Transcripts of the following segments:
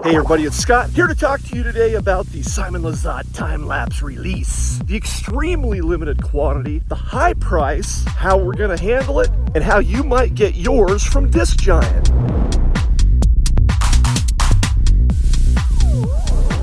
Hey everybody, it's Scott, here to talk to you today about the Lizotte Time Lapse release. The extremely limited quantity, the high price, how we're gonna handle it, and how you might get yours from Disc Giant.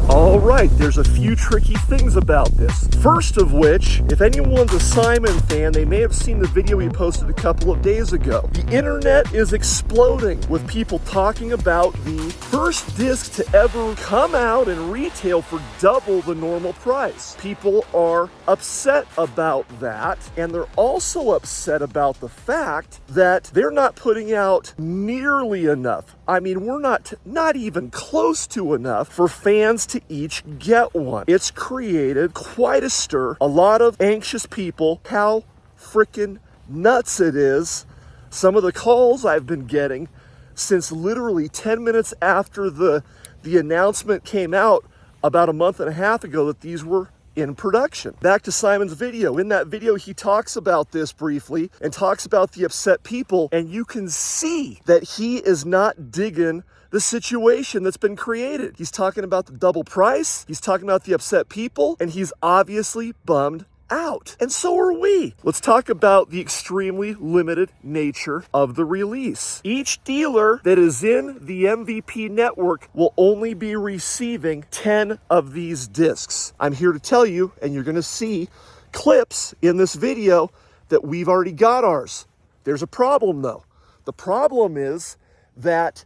All right, there's a few tricky things about this. First of which, if anyone's a Simon fan, they may have seen the video he posted a couple of days ago. The internet is exploding with people talking about the first disc to ever come out and retail for double the normal price. People are upset about that, and they're also upset about the fact that they're not putting out nearly enough. I mean, we're not even close to enough for fans to each get one. It's created quite a stir. A lot of anxious people. How freaking nuts it is. Some of the calls I've been getting since literally 10 minutes after the announcement came out about a month and a half ago that these were in production. Back to Simon's video. In that video, he talks about this briefly and talks about the upset people, and you can see that he is not digging the situation that's been created. He's talking about the double price, he's talking about the upset people, and he's obviously bummed out. And so are we. Let's talk about the extremely limited nature of the release. Each dealer that is in the MVP network will only be receiving 10 of these discs. I'm here to tell you, and you're going to see clips in this video, that we've already got ours. There's a problem though. The problem is that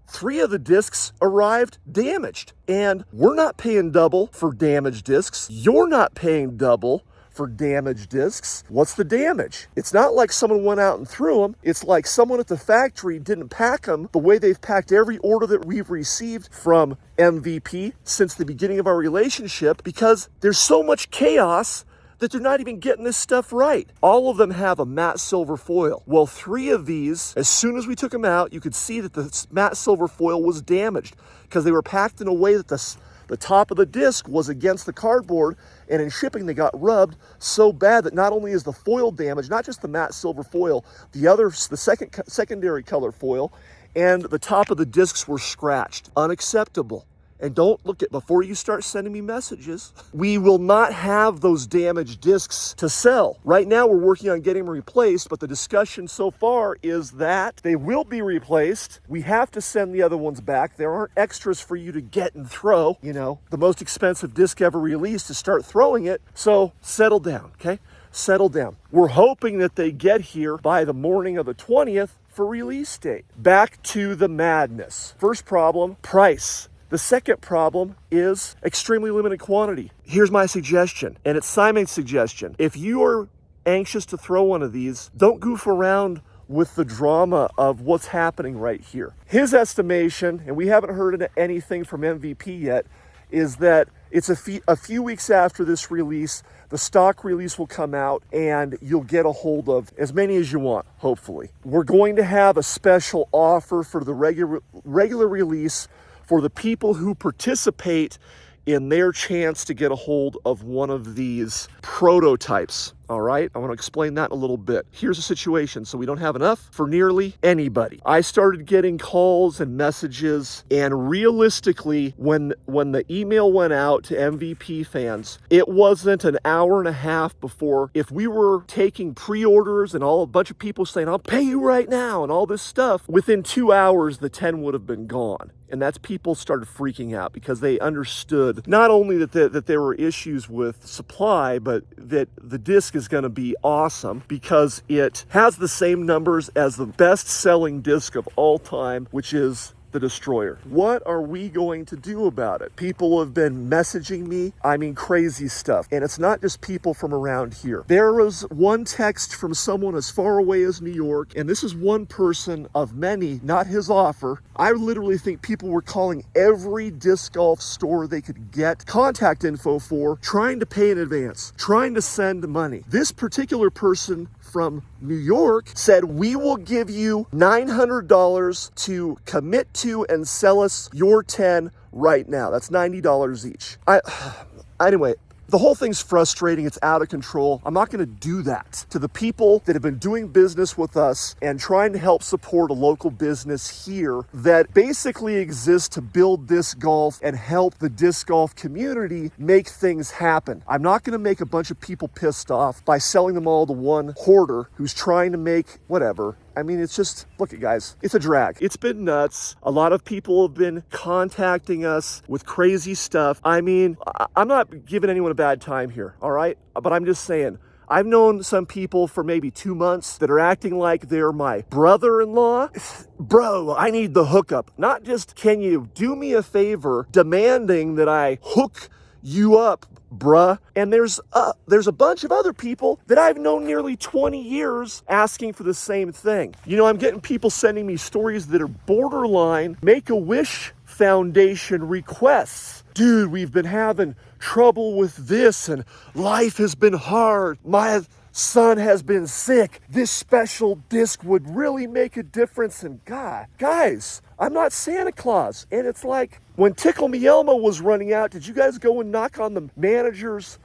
3 of the discs arrived damaged, and we're not paying double for damaged discs. You're not paying double for damaged discs. What's the damage? It's not like someone went out and threw them. It's like someone at the factory didn't pack them the way they've packed every order that we've received from MVP since the beginning of our relationship, because there's so much chaos that they're not even getting this stuff right. All of them have a matte silver foil. Well, 3 of these, as soon as we took them out, you could see that the matte silver foil was damaged because they were packed in a way that the top of the disc was against the cardboard, and in shipping they got rubbed so bad that not only is the foil damaged, not just the matte silver foil, the secondary color foil, and the top of the discs were scratched. Unacceptable. And don't look at, before you start sending me messages, we will not have those damaged discs to sell. Right now we're working on getting them replaced, but the discussion so far is that they will be replaced. We have to send the other ones back. There aren't extras for you to get and throw. You know, the most expensive disc ever released, to start throwing it. So settle down, okay? Settle down. We're hoping that they get here by the morning of the 20th for release date. Back to the madness. First problem, price. The second problem is extremely limited quantity. Here's my suggestion, and it's Simon's suggestion. If you are anxious to throw one of these, don't goof around with the drama of what's happening right here. His estimation, and we haven't heard anything from MVP yet, is that it's a few weeks after this release, the stock release will come out and you'll get a hold of as many as you want, hopefully. We're going to have a special offer for the regular release for the people who participate in their chance to get a hold of one of these prototypes. All right, I want to explain that in a little bit. Here's the situation. So we don't have enough for nearly anybody. I started getting calls and messages, and realistically, when the email went out to MVP fans, it wasn't an hour and a half before, if we were taking pre-orders and a bunch of people saying, I'll pay you right now and all this stuff, within 2 hours, the 10 would have been gone. And that's, people started freaking out because they understood not only that there were issues with supply, but that the disc is going to be awesome because it has the same numbers as the best-selling disc of all time, which is the Destroyer. What are we going to do about it? People have been messaging me, I mean crazy stuff. And it's not just people from around here. There was one text from someone as far away as New York, and this is one person of many, not his offer. I literally think people were calling every disc golf store they could get contact info for, trying to pay in advance, trying to send money. This particular person from New York said, we will give you $900 to commit to and sell us your 10 right now. That's $90 each. Anyway, The whole thing's frustrating. It's out of control. I'm not going to do that to the people that have been doing business with us and trying to help support a local business here that basically exists to build disc golf and help the disc golf community make things happen. I'm not going to make a bunch of people pissed off by selling them all to one hoarder who's trying to make whatever. I mean, it's just, look at guys, it's a drag. It's been nuts. A lot of people have been contacting us with crazy stuff. I mean, I'm not giving anyone a bad time here, all right? But I'm just saying, I've known some people for maybe 2 months that are acting like they're my brother-in-law. Bro, I need the hookup. Not just, can you do me a favor, demanding that I hook you up, bruh. And there's a bunch of other people that I've known nearly 20 years asking for the same thing. You know, I'm getting people sending me stories that are borderline Make-A-Wish Foundation requests. Dude, we've been having trouble with this and life has been hard. My son has been sick. This special disc would really make a difference. And God, guys, I'm not Santa Claus. And it's like, when Tickle Me Elmo was running out, did you guys go and knock on the manager's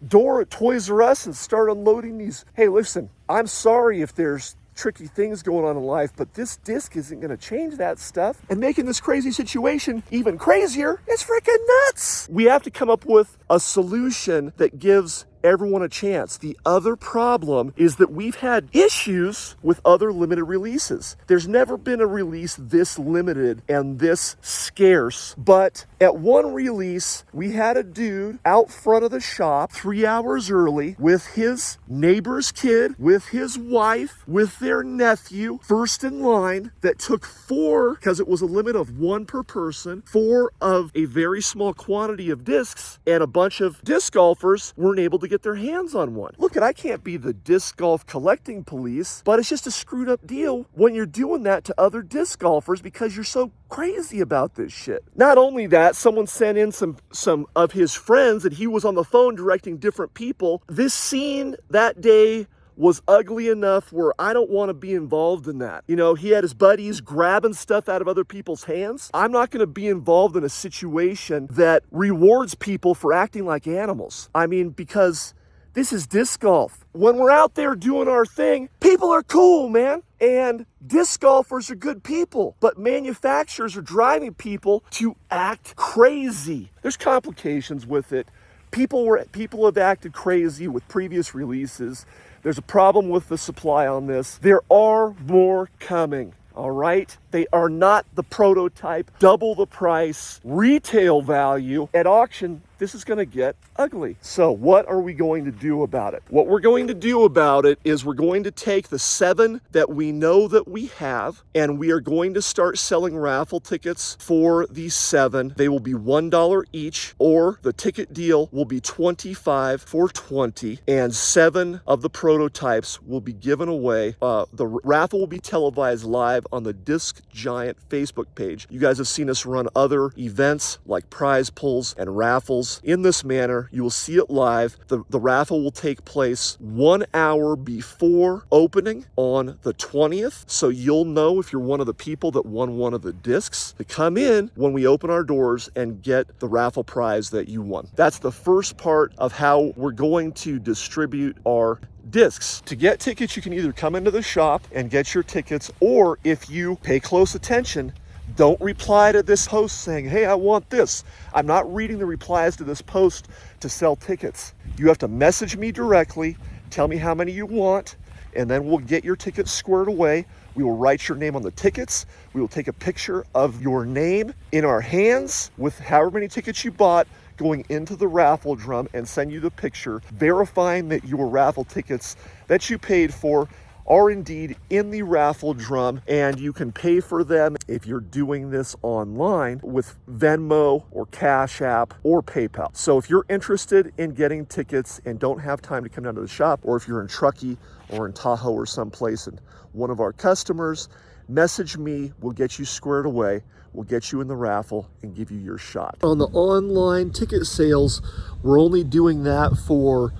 door at Toys R Us and start unloading these? Hey, listen, I'm sorry if there's tricky things going on in life, but this disc isn't going to change that stuff. And making this crazy situation even crazier is freaking nuts. We have to come up with a solution that gives everyone a chance. The other problem is that we've had issues with other limited releases. There's never been a release this limited and this scarce, but at one release, we had a dude out front of the shop 3 hours early with his neighbor's kid, with his wife, with their nephew, first in line, that took 4, because it was a limit of 1 per person, 4 of a very small quantity of discs, and a bunch of disc golfers weren't able to get their hands on one. Look, I can't be the disc golf collecting police, but it's just a screwed up deal when you're doing that to other disc golfers because you're so crazy about this shit. Not only that, someone sent in some of his friends and he was on the phone directing different people. This scene that day was ugly enough where I don't want to be involved in that. You know, he had his buddies grabbing stuff out of other people's hands. I'm not going to be involved in a situation that rewards people for acting like animals. I mean, because this is disc golf. When we're out there doing our thing, people are cool, man. And disc golfers are good people, but manufacturers are driving people to act crazy. There's complications with it. People have acted crazy with previous releases. There's a problem with the supply on this. There are more coming, all right? They are not the prototype, double the price, retail value. At auction, this is gonna get ugly. So what are we going to do about it? What we're going to do about it is we're going to take the 7 that we know that we have, and we are going to start selling raffle tickets for these 7. They will be $1 each, or the ticket deal will be $25 for 20, and 7 of the prototypes will be given away. The raffle will be televised live on the Disc Giant Facebook page. You guys have seen us run other events like prize pulls and raffles in this manner. You will see it live. The raffle will take place 1 hour before opening on the 20th. So you'll know if you're one of the people that won one of the discs to come in when we open our doors and get the raffle prize that you won. That's the first part of how we're going to distribute our discs. To get tickets, you can either come into the shop and get your tickets, or if you pay close attention, don't reply to this post saying, hey, I want this. I'm not reading the replies to this post to sell tickets. You have to message me directly, tell me how many you want, and then we'll get your tickets squared away. We will write your name on the tickets. We will take a picture of your name in our hands with however many tickets you bought going into the raffle drum and send you the picture verifying that your raffle tickets that you paid for are indeed in the raffle drum, and you can pay for them if you're doing this online with Venmo or Cash App or PayPal. So if you're interested in getting tickets and don't have time to come down to the shop, or if you're in Truckee or in Tahoe or someplace and one of our customers, message me, we'll get you squared away. We'll get you in the raffle and give you your shot. On the online ticket sales, we're only doing that for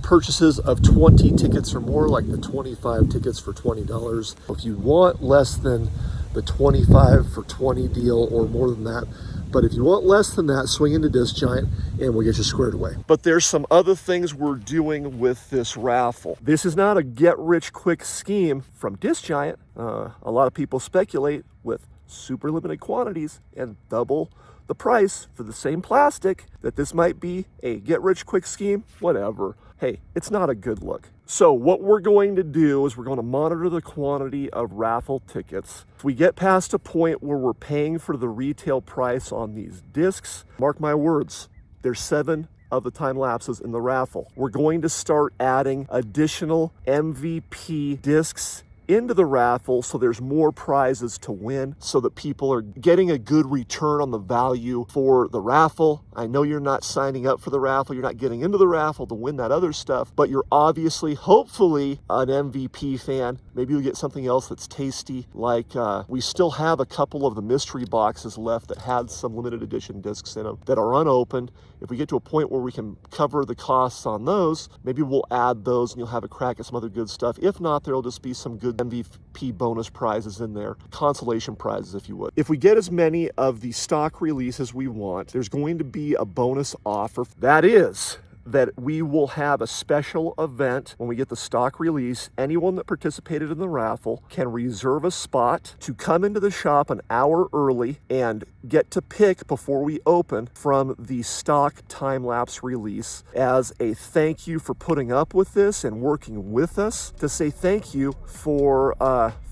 purchases of 20 tickets or more, like the 25 tickets for $20. If you want less than the 25 for 20 deal or more than that, But if you want less than that, swing into Disc Giant and we'll get you squared away. But there's some other things we're doing with this raffle. This is not a get-rich-quick scheme from Disc Giant. A lot of people speculate with super limited quantities and double the price for the same plastic that this might be a get-rich-quick scheme. Whatever. Hey, it's not a good look. So what we're going to do is we're going to monitor the quantity of raffle tickets. If we get past a point where we're paying for the retail price on these discs, mark my words, there's 7 of the time lapses in the raffle. We're going to start adding additional MVP discs into the raffle so there's more prizes to win, so that people are getting a good return on the value for the raffle. I know you're not signing up for the raffle, you're not getting into the raffle to win that other stuff, but you're obviously, hopefully, an MVP fan. Maybe you'll get something else that's tasty, like we still have a couple of the mystery boxes left that had some limited edition discs in them that are unopened. If we get to a point where we can cover the costs on those, maybe we'll add those and you'll have a crack at some other good stuff. If not, there'll just be some good MVP bonus prizes in there, consolation prizes if you would. If we get as many of the stock release as we want, there's going to be a bonus offer. That is that we will have a special event when we get the stock release. Anyone that participated in the raffle can reserve a spot to come into the shop an hour early and get to pick before we open from the stock time-lapse release as a thank you for putting up with this and working with us, to say thank you for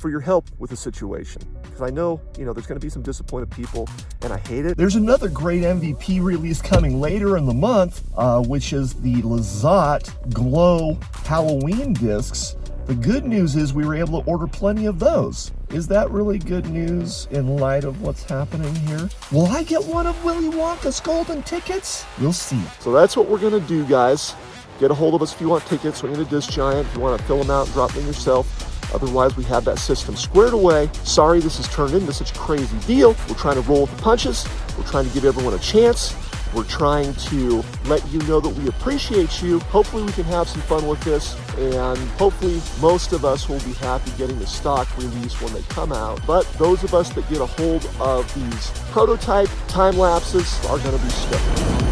your help with the situation. Because I know, there's going to be some disappointed people, and I hate it. There's another great MVP release coming later in the month, which is the Lizotte Glow Halloween discs. The good news is we were able to order plenty of those. Is that really good news in light of what's happening here? Will I get one of Willy Wonka's golden tickets? We'll see. So that's what we're gonna do, guys. Get a hold of us if you want tickets. Swing into Disc Giant if you want to fill them out and drop them yourself. Otherwise, we have that system squared away. Sorry this has turned into such a crazy deal. We're trying to roll with the punches. We're trying to give everyone a chance. We're trying to let you know that we appreciate you. Hopefully we can have some fun with this, and hopefully most of us will be happy getting the stock release when they come out. But those of us that get a hold of these prototype time lapses are going to be stoked.